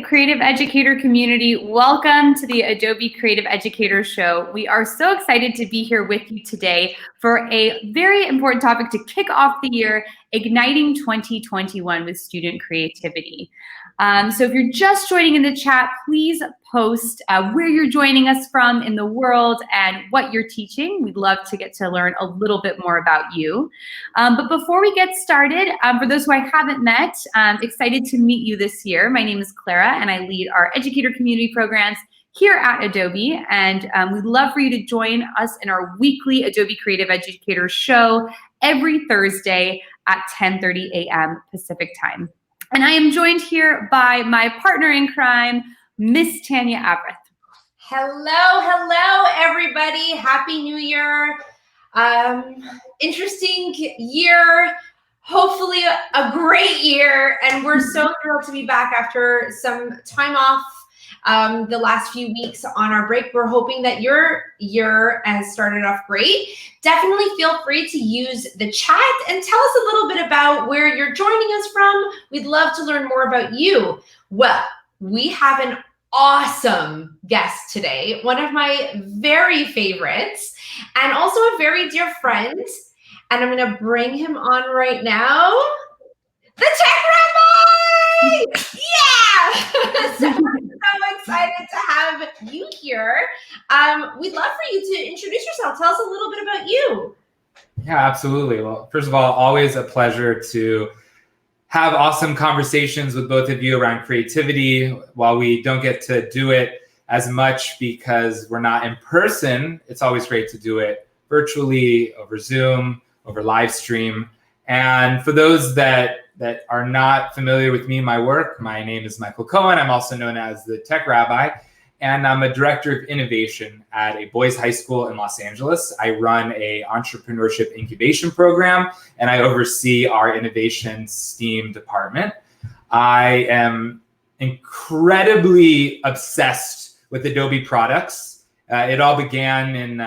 Creative Educator community, welcome to the Adobe Creative Educator Show. We are so excited to be here with you today for a very important topic to kick off the year, Igniting 2021 with Student Creativity. So if you're just joining in the chat, please post where you're joining us from in the world and what you're teaching. We'd love to get to learn a little bit more about you. But before we get started, for those who I haven't met, I'm excited to meet you this year. My name is Clara, and I lead our educator community programs here at Adobe. And we'd love for you to join us in our weekly Adobe Creative Educator show every Thursday at 10:30 a.m. Pacific time. And I am joined here by my partner in crime, Miss Tanya Abreth. Hello, everybody. Happy New Year. Interesting year, hopefully a great year. And we're so thrilled to be back after some time off the last few weeks on our break. We're hoping that your year has started off great. Definitely feel free to use the chat and tell us a little bit about where you're joining us from. We'd love to learn more about you. Well, we have an awesome guest today, one of my very favorites, and also a very dear friend. And I'm going to bring him on right now. The Tech Rabbi! Yeah! So I'm so excited to have you here. We'd love for you to introduce yourself. Tell us a little bit about you. Yeah, absolutely. Well, first of all, always a pleasure to have awesome conversations with both of you around creativity. While we don't get to do it as much because we're not in person, it's always great to do it virtually, over Zoom, over live stream. And for those that are not familiar with me and my work, my name is Michael Cohen. I'm also known as the Tech Rabbi, and I'm a director of innovation at a boys' high school in Los Angeles. I run a entrepreneurship incubation program, and I oversee our innovation STEAM department. I am incredibly obsessed with Adobe products. It all began in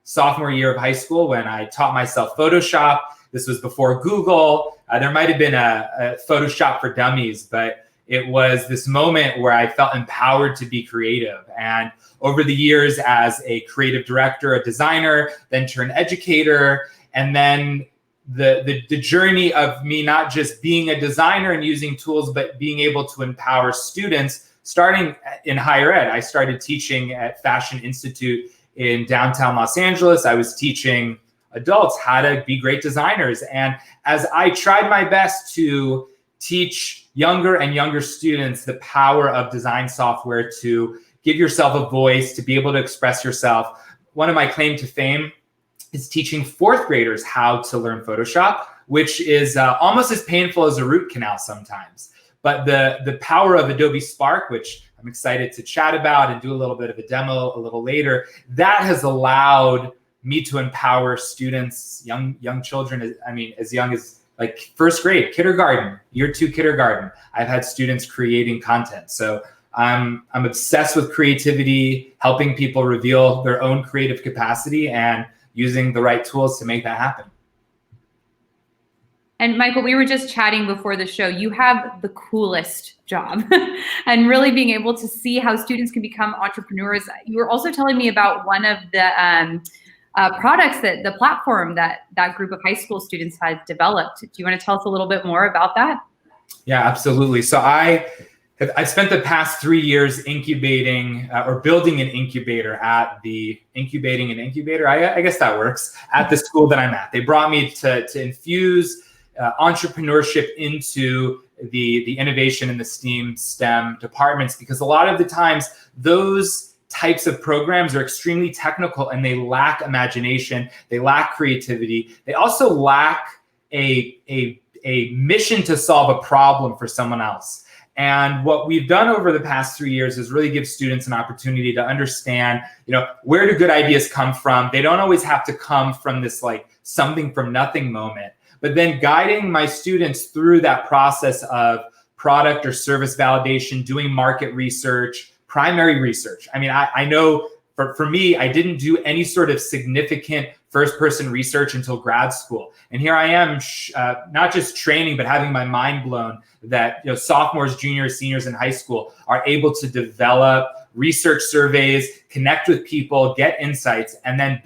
sophomore year of high school when I taught myself Photoshop. This was before Google. There might have been a Photoshop for Dummies, but it was this moment where I felt empowered to be creative. And over the years as a creative director, a designer, then turned educator, and then the journey of me not just being a designer and using tools, but being able to empower students, starting in higher ed. I started teaching at Fashion Institute in downtown Los Angeles. I was teaching adults how to be great designers. And as I tried my best to teach younger and younger students the power of design software to give yourself a voice, to be able to express yourself, one of my claim to fame is teaching fourth graders how to learn Photoshop, which is almost as painful as a root canal sometimes. But the power of Adobe Spark, which I'm excited to chat about and do a little bit of a demo a little later, that has allowed me to empower students, young children, as young as like first grade, kindergarten, year 2 kindergarten. I've had students creating content. So I'm obsessed with creativity, helping people reveal their own creative capacity and using the right tools to make that happen. And Michael, we were just chatting before the show. You have the coolest job and really being able to see how students can become entrepreneurs. You were also telling me about one of the products that the platform that group of high school students had developed. Do you want to tell us a little bit more about that? Yeah, absolutely. So I spent the past 3 years incubating or building an incubator at the incubating an incubator. I guess that works at the school that I'm at. They brought me to infuse entrepreneurship into the innovation in the STEM departments, because a lot of the times those types of programs are extremely technical and they lack imagination, they lack creativity, they also lack a mission to solve a problem for someone else. And what we've done over the past 3 years is really give students an opportunity to understand, where do good ideas come from? They don't always have to come from this like something from nothing moment, but then guiding my students through that process of product or service validation, doing market research, primary research. I know for me, I didn't do any sort of significant first-person research until grad school. And here I am, not just training, but having my mind blown that sophomores, juniors, seniors in high school are able to develop research surveys, connect with people, get insights, and then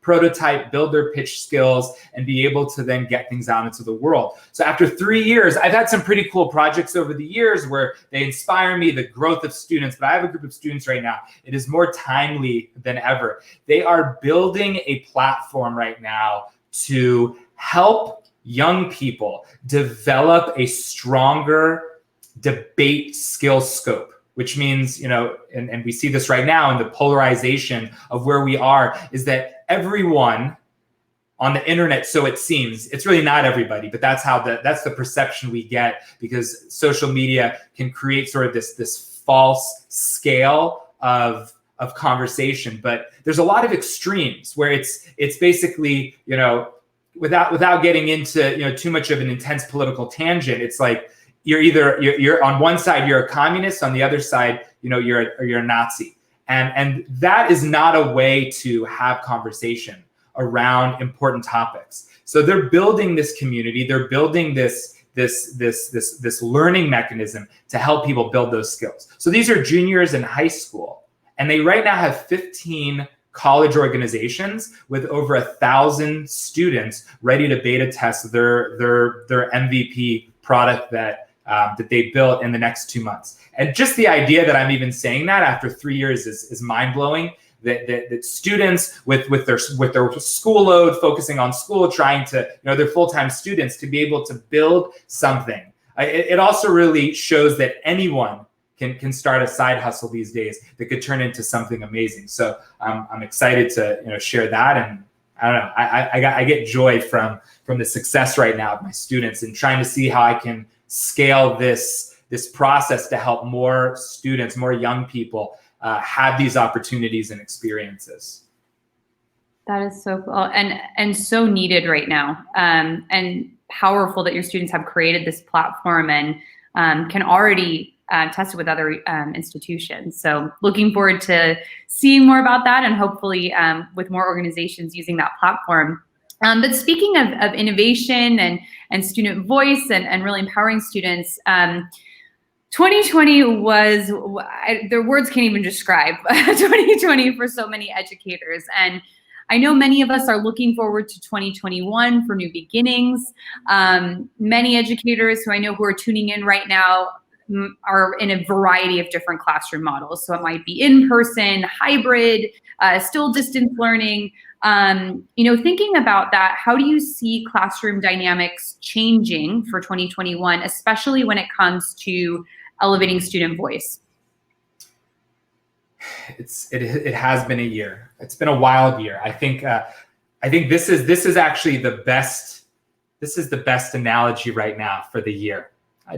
prototype, build their pitch skills, and be able to then get things out into the world. So after 3 years, I've had some pretty cool projects over the years where they inspire me, the growth of students, but I have a group of students right now. It is more timely than ever. They are building a platform right now to help young people develop a stronger debate skill scope, which means, and we see this right now in the polarization of where we are, is that everyone on the internet, so it seems, it's really not everybody, but that's the perception we get, because social media can create sort of this false scale of conversation. But there's a lot of extremes where it's basically, without getting into too much of an intense political tangent, it's like you're on one side you're a communist, on the other side you're a Nazi. And that is not a way to have conversation around important topics. So they're building this community, they're building this learning mechanism to help people build those skills. So these are juniors in high school, and they right now have 15 college organizations with over 1,000 students ready to beta test their MVP product that they built in the next 2 months. And just the idea that I'm even saying that after 3 years is mind-blowing, that students with their school load, focusing on school, trying to, they're full-time students, to be able to build something. It also really shows that anyone can start a side hustle these days that could turn into something amazing. So I'm excited to share that. And I don't know, I get joy from the success right now of my students, and trying to see how I can scale this process to help more students, more young people have these opportunities and experiences. That is so cool and so needed right now, and powerful that your students have created this platform and can already test it with other institutions. So looking forward to seeing more about that, and hopefully with more organizations using that platform. But speaking of innovation and student voice and really empowering students, 2020 was, their words can't even describe 2020 for so many educators. And I know many of us are looking forward to 2021 for new beginnings. Many educators who I know who are tuning in right now are in a variety of different classroom models. So it might be in-person, hybrid, still distance learning. Thinking about that, how do you see classroom dynamics changing for 2021, especially when it comes to elevating student voice? It has been a year. It's been a wild year. I think this is actually the best. This is the best analogy right now for the year.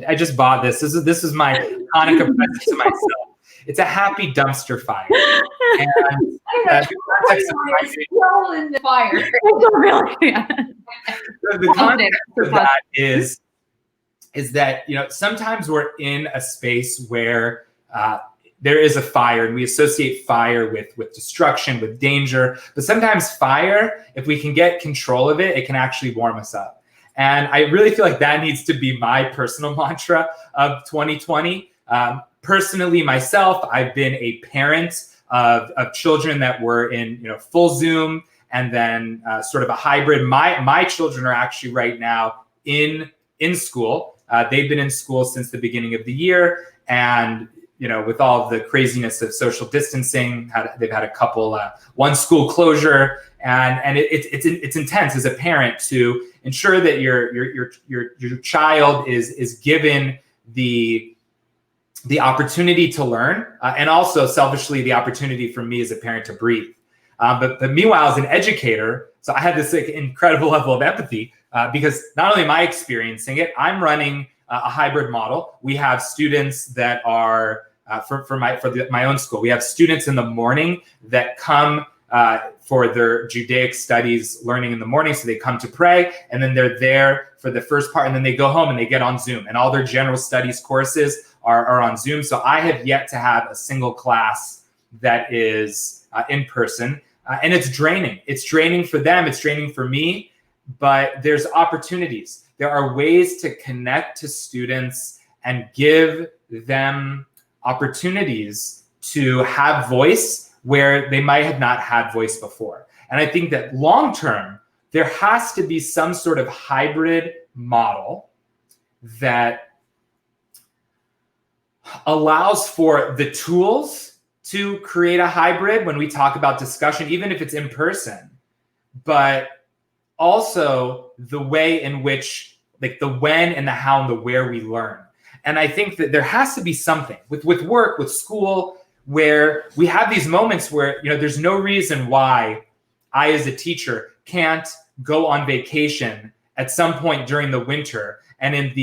I just bought this. This is my Hanukkah present to myself. It's a happy dumpster fire. And the fire. The context of that is that sometimes we're in a space where there is a fire, and we associate fire with destruction, with danger. But sometimes fire, if we can get control of it, it can actually warm us up. And I really feel like that needs to be my personal mantra of 2020. Personally, myself, I've been a parent of children that were in full Zoom, and then sort of a hybrid. My children are actually right now in school. They've been in school since the beginning of the year, and with all of the craziness of social distancing, they've had a couple one school closure, and it's intense as a parent to ensure that your child is given the opportunity to learn, and also selfishly the opportunity for me as a parent to breathe. But meanwhile, as an educator, so I had this incredible level of empathy because not only am I experiencing it, I'm running a hybrid model. We have students that are for my own school. We have students in the morning that come for their Judaic studies learning in the morning. So they come to pray, and then they're there for the first part, and then they go home and they get on Zoom, and all their general studies courses are on Zoom. So I have yet to have a single class that is in person. And it's draining. It's draining for them. It's draining for me. But there's opportunities. There are ways to connect to students and give them opportunities to have voice where they might have not had voice before. And I think that long term, there has to be some sort of hybrid model that allows for the tools to create a hybrid when we talk about discussion, even if it's in person, but also the way in which, like the when and the how and the where we learn. And I think that there has to be something with work, with school, where we have these moments where, there's no reason why I, as a teacher, can't go on vacation at some point during the winter. And in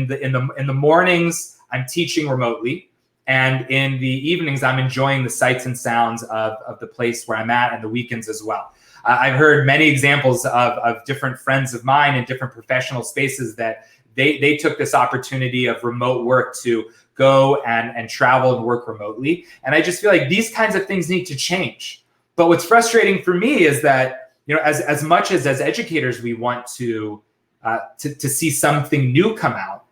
the mornings, I'm teaching remotely. And in the evenings, I'm enjoying the sights and sounds of the place where I'm at, and the weekends as well. I've heard many examples of different friends of mine in different professional spaces that they took this opportunity of remote work to go and travel and work remotely. And I just feel like these kinds of things need to change. But what's frustrating for me is that, as much as educators, we want to see something new come out,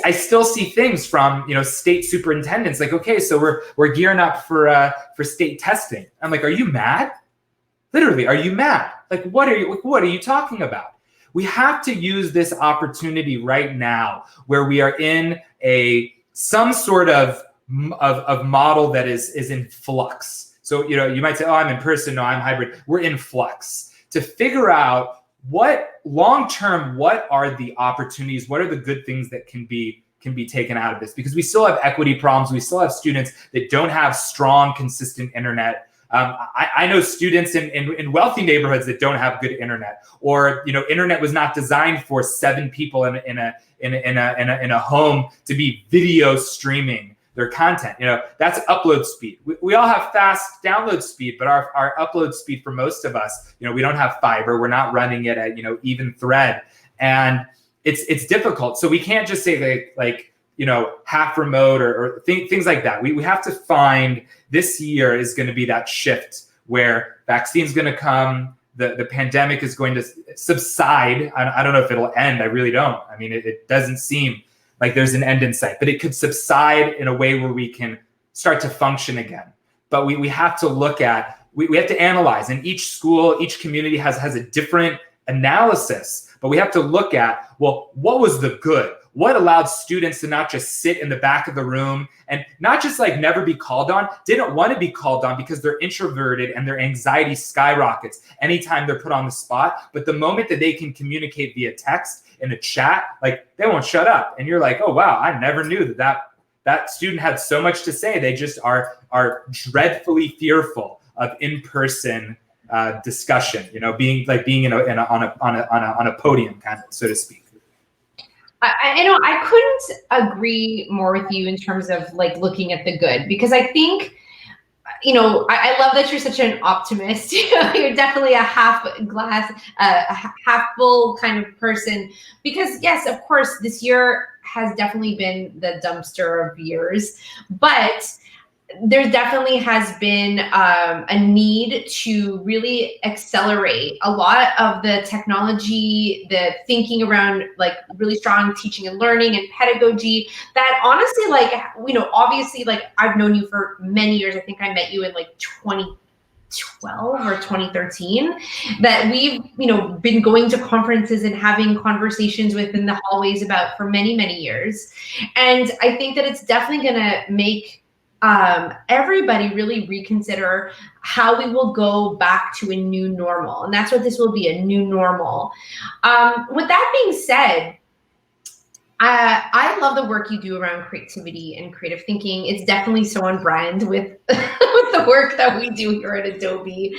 I still see things from state superintendents like, okay, so we're gearing up for state testing. I'm like, are you mad? Literally, are you mad? Like, what are you talking about? We have to use this opportunity right now where we are in some sort of model that is in flux. So, you might say, oh, I'm in person. No, I'm hybrid. We're in flux to figure out what long-term, what are the opportunities? What are the good things that can be taken out of this? Because we still have equity problems. We still have students that don't have strong, consistent internet. I know students in wealthy neighborhoods that don't have good internet, or internet was not designed for 7 people in a home to be video streaming their content. That's upload speed. We all have fast download speed, but our upload speed for most of us, we don't have fiber. We're not running it at even thread, and it's difficult. So we can't just say like half remote or things like that. We have to find, this year is going to be that shift where vaccine's going to come, the pandemic is going to subside. I don't know if it'll end. I really don't. I mean, it doesn't seem like there's an end in sight, but it could subside in a way where we can start to function again. But we have to look at, we have to analyze, and each school, each community has a different analysis, but we have to look at, well, what was the good? What allowed students to not just sit in the back of the room and not just like never be called on, didn't want to be called on because they're introverted and their anxiety skyrockets anytime they're put on the spot. But the moment that they can communicate via text in a chat, like they won't shut up. And you're like, oh, wow, I never knew that student had so much to say. They just are dreadfully fearful of in-person discussion, being on a podium, kind of, so to speak. I couldn't agree more with you in terms of like looking at the good, because I think, I love that you're such an optimist. You're definitely a half full kind of person, because yes, of course, this year has definitely been the dumpster of years, but there definitely has been a need to really accelerate a lot of the technology, the thinking around like really strong teaching and learning and pedagogy that honestly, like, obviously, like I've known you for many years. I think I met you in like 2012 or 2013, that we've, been going to conferences and having conversations within the hallways about for many, many years. And I think that it's definitely going to make everybody really reconsider how we will go back to a new normal. And that's what this will be, a new normal. With that being said, I love the work you do around creativity and creative thinking. It's definitely so on brand with, with the work that we do here at Adobe.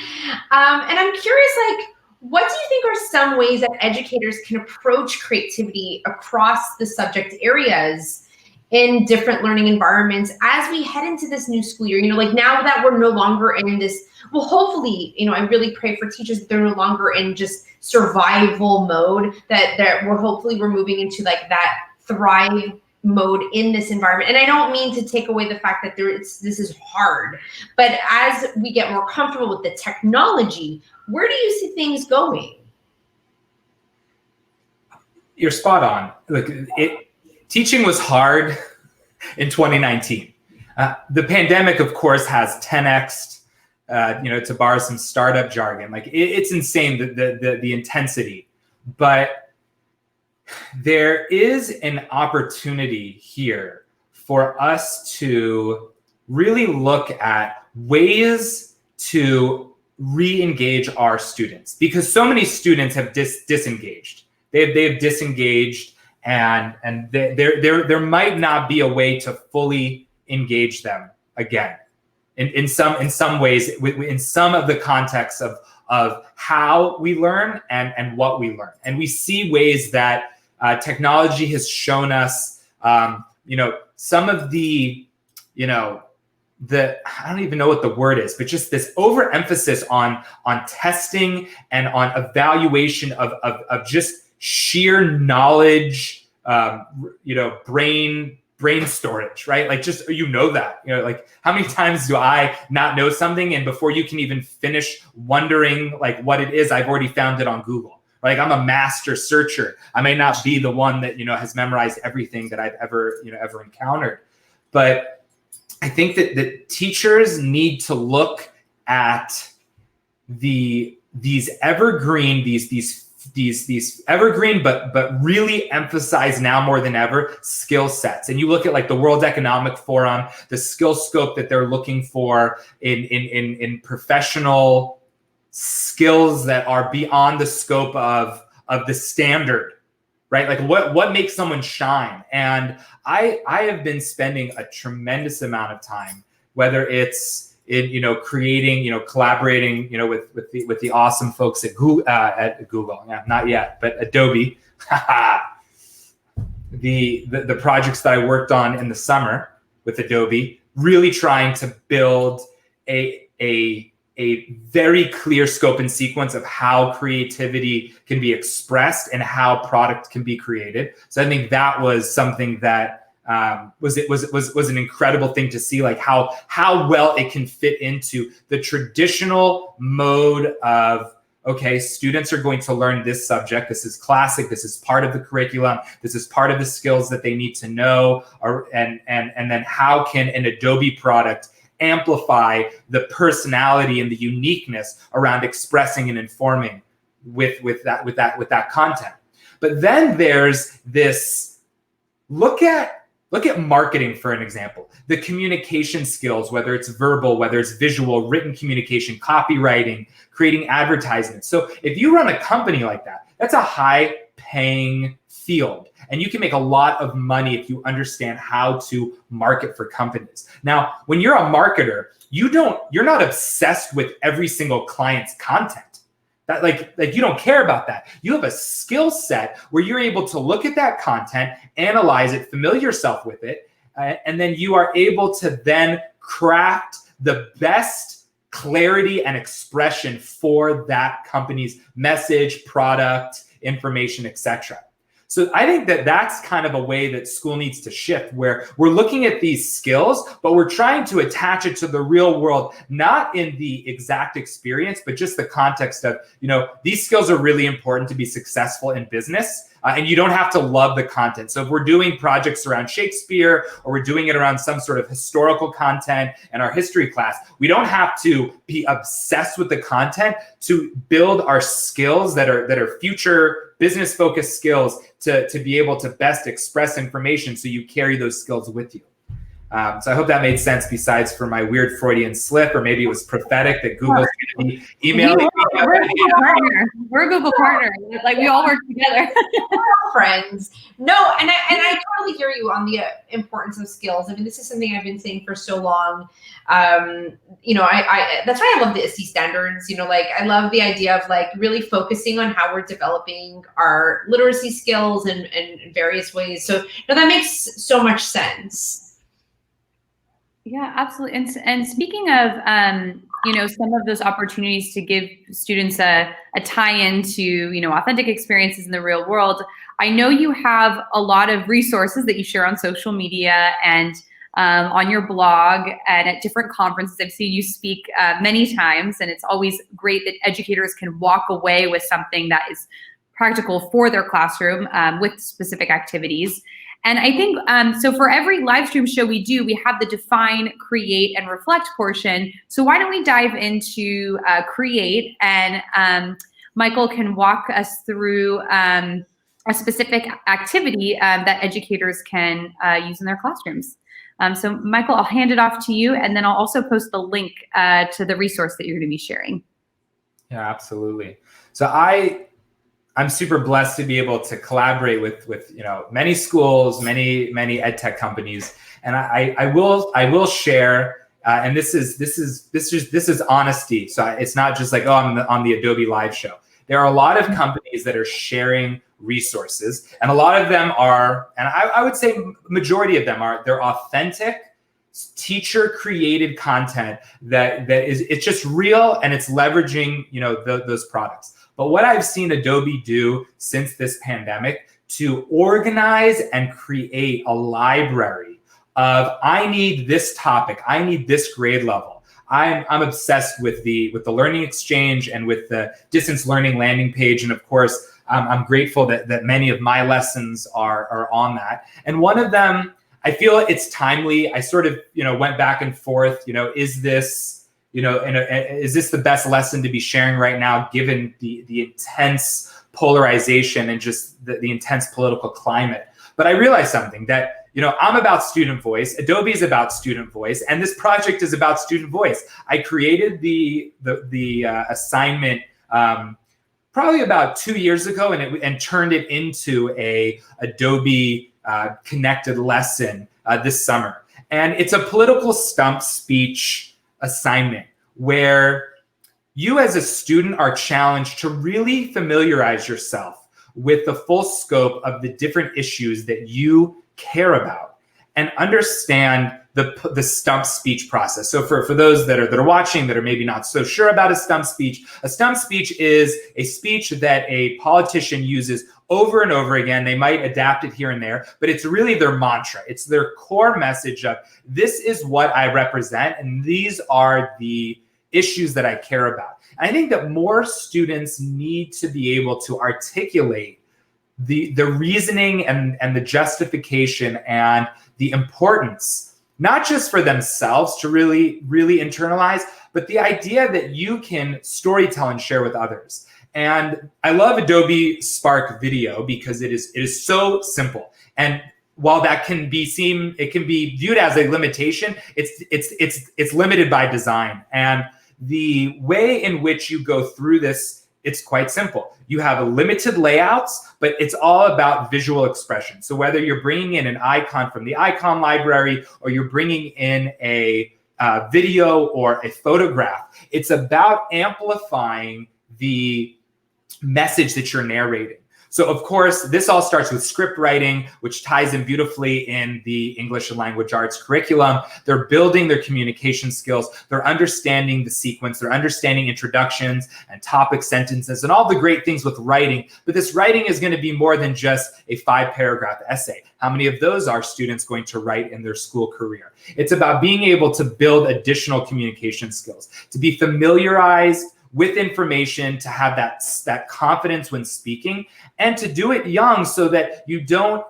And I'm curious, like, what do you think are some ways that educators can approach creativity across the subject areas in different learning environments as we head into this new school year? Like now that we're no longer in this, well, hopefully, I really pray for teachers that they're no longer in just survival mode, that we're moving into like that thrive mode in this environment. And I don't mean to take away the fact that this is hard, but as we get more comfortable with the technology, where do you see things going? You're spot on. Look, teaching was hard in 2019. The pandemic, of course, has 10x'd, to borrow some startup jargon. Like it's insane, the intensity. But there is an opportunity here for us to really look at ways to re-engage our students, because so many students have disengaged. They've disengaged, and there might not be a way to fully engage them again. In some ways, in some of the contexts of how we learn and what we learn, and we see ways that technology has shown us, some of the, I don't even know what the word is, but just this overemphasis on testing and on evaluation of just sheer knowledge, brain storage, right? Like just, that, like how many times do I not know something, and before you can even finish wondering like what it is, I've already found it on Google. Like I'm a master searcher. I may not be the one that, has memorized everything that I've ever encountered. But I think that teachers need to look at these evergreen, these evergreen, but really emphasize now more than ever skill sets. And you look at like the World Economic Forum, the skill scope that they're looking for in professional skills that are beyond the scope of the standard, right? Like what makes someone shine? And I have been spending a tremendous amount of time, whether it's in creating, collaborating, with the awesome folks at Google, yeah, not yet, but Adobe, the projects that I worked on in the summer with Adobe, really trying to build a very clear scope and sequence of how creativity can be expressed and how product can be created. So I think that was something that was an incredible thing to see, like how well it can fit into the traditional mode of, okay, students are going to learn this subject. This is classic. This is part of the curriculum. This is part of the skills that they need to know. And then how can an Adobe product amplify the personality and the uniqueness around expressing and informing with that content. But then there's this look at marketing, for an example, the communication skills, whether it's verbal, whether it's visual, written communication, copywriting, creating advertisements. So if you run a company like that, that's a high paying field. And you can make a lot of money if you understand how to market for companies. Now, when you're a marketer, you're not obsessed with every single client's content. That like you don't care about that. You have a skill set where you're able to look at that content, analyze it, familiar yourself with it, and then you are able to then craft the best clarity and expression for that company's message, product, information, etc. So I think that that's kind of a way that school needs to shift, where we're looking at these skills, but we're trying to attach it to the real world, not in the exact experience, but just the context of, these skills are really important to be successful in business. And you don't have to love the content. So if we're doing projects around Shakespeare, or we're doing it around some sort of historical content in our history class, we don't have to be obsessed with the content to build our skills that are future business focused skills to be able to best express information, so you carry those skills with you. So I hope that made sense, besides for my weird Freudian slip, or maybe it was prophetic that Google's going to be emailing me. We're a Google partner. Like we all work together. We're all friends. No, and I totally hear you on the importance of skills. I mean, this is something I've been saying for so long. I that's why I love the ISTE standards. I love the idea of like really focusing on how we're developing our literacy skills in various ways. So that makes so much sense. Yeah, absolutely. And speaking of, some of those opportunities to give students a tie-in to, authentic experiences in the real world, I know you have a lot of resources that you share on social media and on your blog and at different conferences. I've seen you speak many times, and it's always great that educators can walk away with something that is practical for their classroom with specific activities. And I think, so for every live stream show we do, we have the define, create, and reflect portion. So why don't we dive into create, and Michael can walk us through a specific activity that educators can use in their classrooms. So Michael, I'll hand it off to you, and then I'll also post the link to the resource that you're going to be sharing. Yeah, absolutely. So I'm super blessed to be able to collaborate with many schools, many ed tech companies, and I will share. And this is honesty. So it's not just like, oh, I'm on the Adobe Live show. There are a lot of companies that are sharing resources, and a lot of them are, and I would say majority of them are, they're authentic, teacher created content it's just real, and it's leveraging those products. But what I've seen Adobe do since this pandemic to organize and create a library of, I need this topic, I need this grade level. I'm obsessed with the Learning Exchange and with the distance learning landing page, and of course, I'm grateful that many of my lessons are on that. And one of them, I feel it's timely. I sort of went back and forth. Is this is this the best lesson to be sharing right now, given the intense polarization and just the intense political climate? But I realized something, that I'm about student voice, Adobe is about student voice, and this project is about student voice. I created the assignment probably about 2 years ago, and turned it into a Adobe connected lesson this summer. And it's a political stump speech assignment where you as a student are challenged to really familiarize yourself with the full scope of the different issues that you care about, and understand the stump speech process. So for those that are watching that are maybe not so sure about a stump speech is a speech that a politician uses over and over again. They might adapt it here and there, but it's really their mantra. It's their core message of, this is what I represent, and these are the issues that I care about. And I think that more students need to be able to articulate the reasoning and the justification and the importance, not just for themselves to really internalize, but the idea that you can storytell and share with others. And I love Adobe Spark Video because it is so simple. And while that can be viewed as a limitation, it's limited by design. And the way in which you go through this, it's quite simple. You have limited layouts, but it's all about visual expression. So whether you're bringing in an icon from the icon library, or you're bringing in a video or a photograph, it's about amplifying the message that you're narrating. So of course, this all starts with script writing, which ties in beautifully in the English and Language Arts curriculum. They're building their communication skills. They're understanding the sequence. They're understanding introductions and topic sentences and all the great things with writing. But this writing is going to be more than just a 5-paragraph essay. How many of those are students going to write in their school career? It's about being able to build additional communication skills, to be familiarized with information, to have that confidence when speaking, and to do it young so that you don't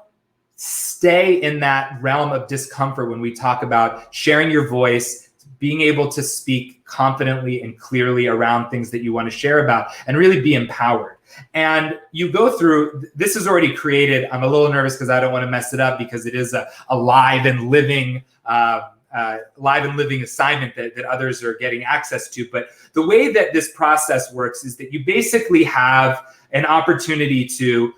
stay in that realm of discomfort when we talk about sharing your voice, being able to speak confidently and clearly around things that you want to share about, and really be empowered. And you go through, this is already created. I'm a little nervous because I don't want to mess it up, because it is a live and living assignment that others are getting access to. But the way that this process works is that you basically have an opportunity to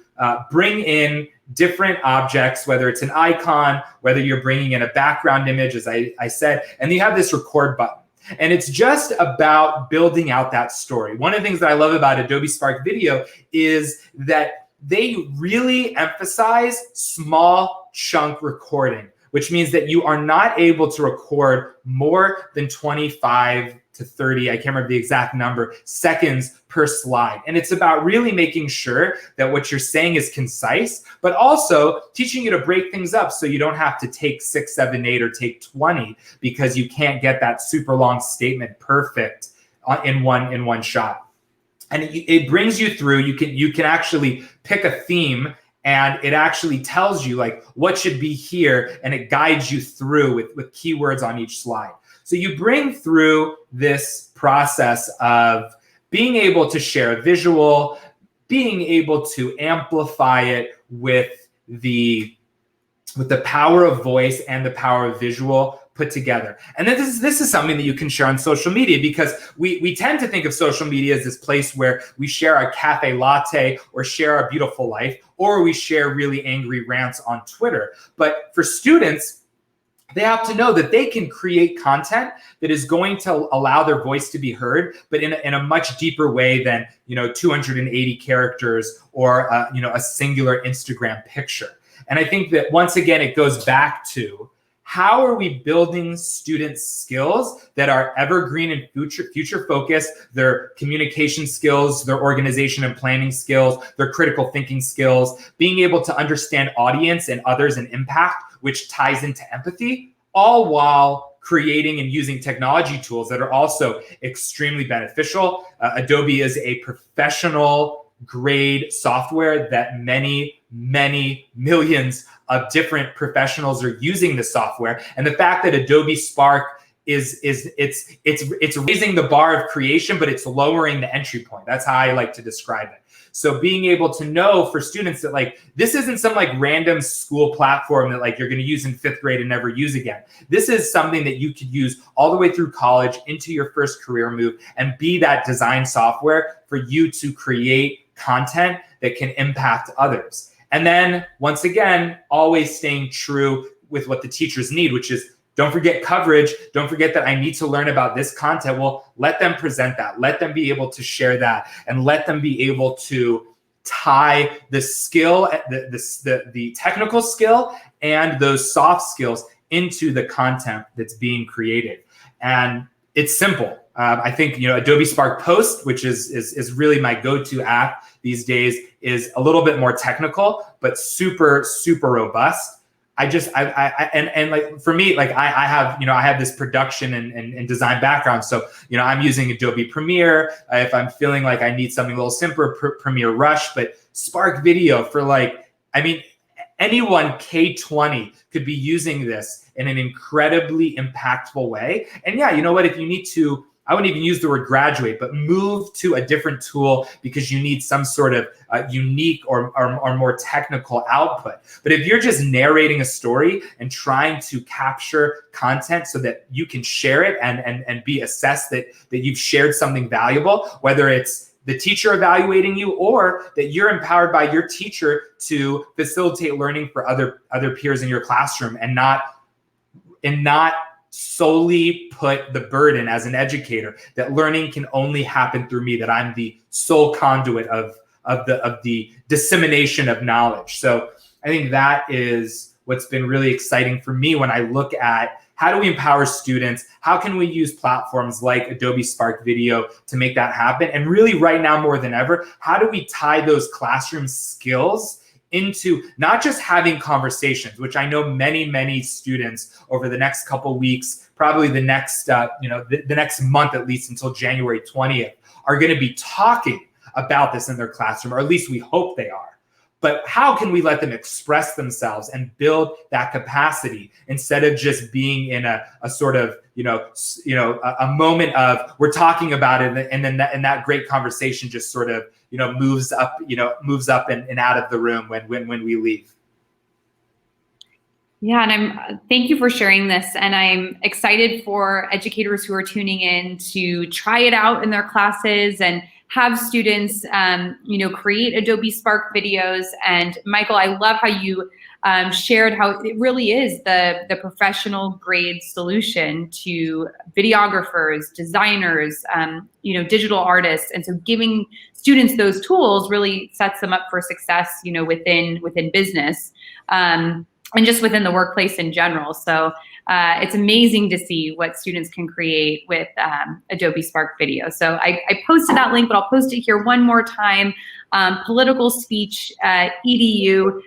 bring in different objects, whether it's an icon, whether you're bringing in a background image, as I said, and you have this record button. And it's just about building out that story. One of the things that I love about Adobe Spark Video is that they really emphasize small chunk recording, which means that you are not able to record more than 25 to 30, I can't remember the exact number, seconds per slide. And it's about really making sure that what you're saying is concise, but also teaching you to break things up so you don't have to take 6, 7, 8, or take 20 because you can't get that super long statement perfect in one shot. And it brings you through. You can actually pick a theme, and it actually tells you like what should be here, and it guides you through with keywords on each slide. So you bring through this process of being able to share a visual, being able to amplify it with the power of voice and the power of visual put together. And then this is something that you can share on social media, because we tend to think of social media as this place where we share our cafe latte or share our beautiful life, or we share really angry rants on Twitter. But for students, they have to know that they can create content that is going to allow their voice to be heard, but in a much deeper way than 280 characters or a singular Instagram picture. And I think that once again, it goes back to how are we building students' skills that are evergreen and future focused, their communication skills, their organization and planning skills, their critical thinking skills, being able to understand audience and others and impact, which ties into empathy, all while creating and using technology tools that are also extremely beneficial. Adobe is a professional grade software that many millions of different professionals are using the software. And the fact that Adobe Spark it's raising the bar of creation, but it's lowering the entry point. That's how I like to describe it. So being able to know for students that like, this isn't some like random school platform that like you're going to use in 5th grade and never use again. This is something that you could use all the way through college into your first career move and be that design software for you to create content that can impact others. And then once again, always staying true with what the teachers need, which is don't forget coverage. Don't forget that I need to learn about this content. Well, let them present that. Let them be able to share that, and let them be able to tie the skill, the technical skill and those soft skills into the content that's being created. And it's simple. I think Adobe Spark Post, which is really my go-to app these days, is a little bit more technical, but super robust. And like for me, like I have this production and design background. So, I'm using Adobe Premiere. If I'm feeling like I need something a little simpler, Premiere Rush, but Spark Video for anyone K20 could be using this in an incredibly impactful way. And yeah, you know what, if you need to, I wouldn't even use the word graduate, but move to a different tool because you need some sort of unique or more technical output. But if you're just narrating a story and trying to capture content so that you can share it and be assessed that you've shared something valuable, whether it's the teacher evaluating you or that you're empowered by your teacher to facilitate learning for other peers in your classroom and not solely put the burden as an educator that learning can only happen through me, that I'm the sole conduit of the dissemination of knowledge. So I think that is what's been really exciting for me when I look at how do we empower students? How can we use platforms like Adobe Spark Video to make that happen? And really right now more than ever, how do we tie those classroom skills into not just having conversations, which I know many students over the next couple weeks, probably the next the next month at least until January 20th, are going to be talking about this in their classroom, or at least we hope they are. But how can we let them express themselves and build that capacity instead of just being in a sort of a moment of we're talking about it and then that great conversation just sort of moves up and out of the room when we leave. Yeah, and thank you for sharing this. And I'm excited for educators who are tuning in to try it out in their classes and have students, create Adobe Spark videos. And Michael, I love how you shared how it really is the professional grade solution to videographers, designers, digital artists. And so giving students those tools really sets them up for success, within business. and just within the workplace in general. So it's amazing to see what students can create with Adobe Spark Video. So I posted that link, but I'll post it here one more time. Political Speech EDU,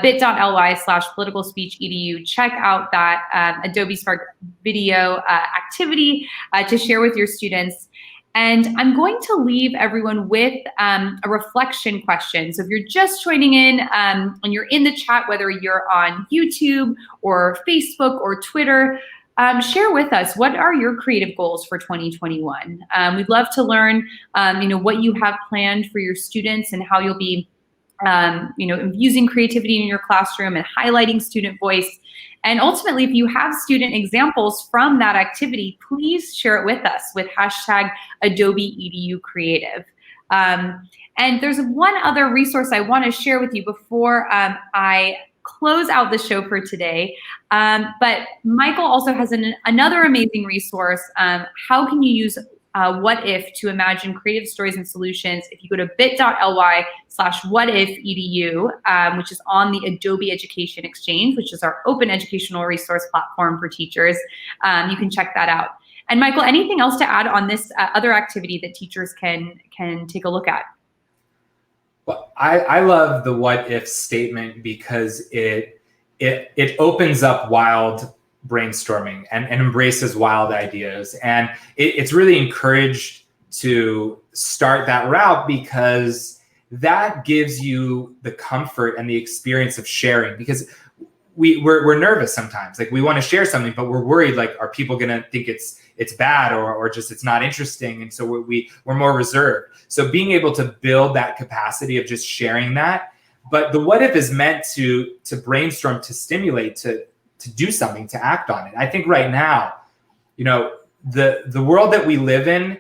bit.ly/political speech edu. Check out that Adobe Spark Video activity to share with your students. And I'm going to leave everyone with a reflection question. So if you're just joining in and you're in the chat, whether you're on YouTube or Facebook or Twitter, share with us, what are your creative goals for 2021? We'd love to learn, what you have planned for your students and how you'll be, infusing creativity in your classroom and highlighting student voice. And ultimately, if you have student examples from that activity, please share it with us with hashtag Adobe EDU Creative. And there's one other resource I want to share with you before I close out the show for today. But Michael also has another amazing resource. How can you use What If to imagine creative stories and solutions? If you go to bit.ly/whatifedu, which is on the Adobe Education Exchange, which is our open educational resource platform for teachers, you can check that out. And Michael, anything else to add on this other activity that teachers can take a look at? Well, I love the what if statement because it opens up wild brainstorming and embraces wild ideas. And it's really encouraged to start that route because that gives you the comfort and the experience of sharing, because we're nervous sometimes. Like we want to share something, but we're worried, like, are people going to think it's bad or just it's not interesting? And so we're more reserved. So being able to build that capacity of just sharing that, but the what if is meant to brainstorm, to stimulate, to do something, to act on it. I think right now, the world that we live in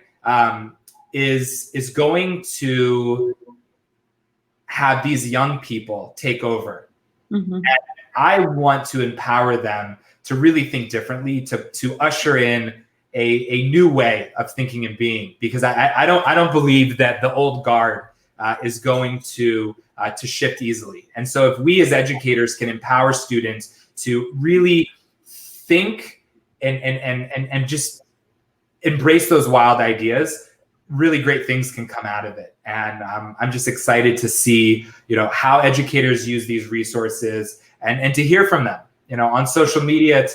is going to have these young people take over. Mm-hmm. And I want to empower them to really think differently, to usher in a new way of thinking and being, because I don't believe that the old guard is going to shift easily. And so if we as educators can empower students to really think and just embrace those wild ideas, really great things can come out of it. And I'm just excited to see, how educators use these resources and to hear from them, on social media.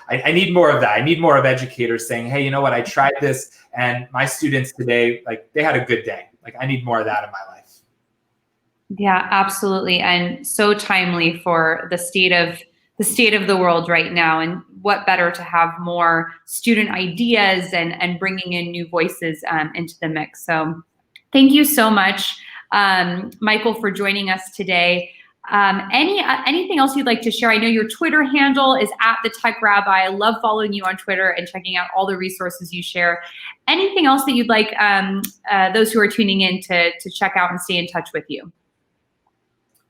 I need more of that. I need more of educators saying, hey, you know what, I tried this and my students today, like, they had a good day. Like, I need more of that in my life. Yeah, absolutely. And so timely for the state of the world right now. And what better to have more student ideas and bringing in new voices into the mix. So thank you so much, Michael, for joining us today. Anything else you'd like to share? I know your Twitter handle is @TheTechRabbi. I love following you on Twitter and checking out all the resources you share. Anything else that you'd like those who are tuning in to check out and stay in touch with you?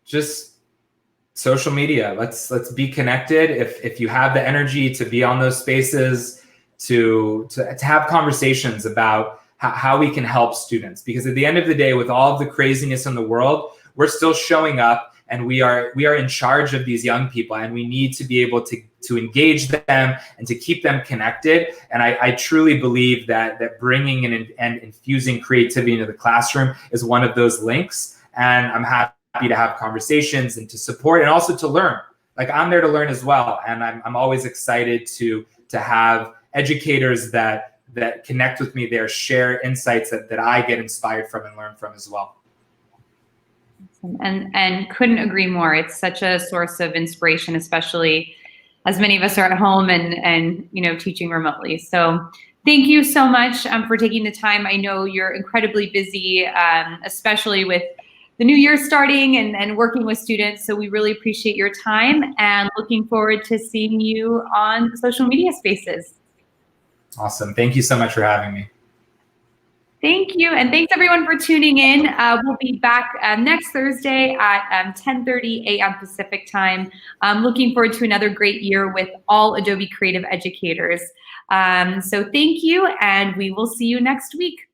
Just social media. Let's be connected. If you have the energy to be on those spaces, to have conversations about how we can help students, because at the end of the day, with all of the craziness in the world, we're still showing up and we are in charge of these young people, and we need to be able to engage them and to keep them connected. And I truly believe that bringing in and infusing creativity into the classroom is one of those links. And I'm happy to have conversations and to support and also to learn. Like, I'm there to learn as well. And I'm always excited to have educators that connect with me there, share insights that I get inspired from and learn from as well. And couldn't agree more. It's such a source of inspiration, especially as many of us are at home and teaching remotely. So thank you so much for taking the time. I know you're incredibly busy, especially with the new year starting and working with students. So we really appreciate your time and looking forward to seeing you on social media spaces. Awesome. Thank you so much for having me. Thank you. And thanks everyone for tuning in. We'll be back next Thursday at 10:30 a.m. Pacific time. I'm looking forward to another great year with all Adobe Creative educators. So thank you, and we will see you next week.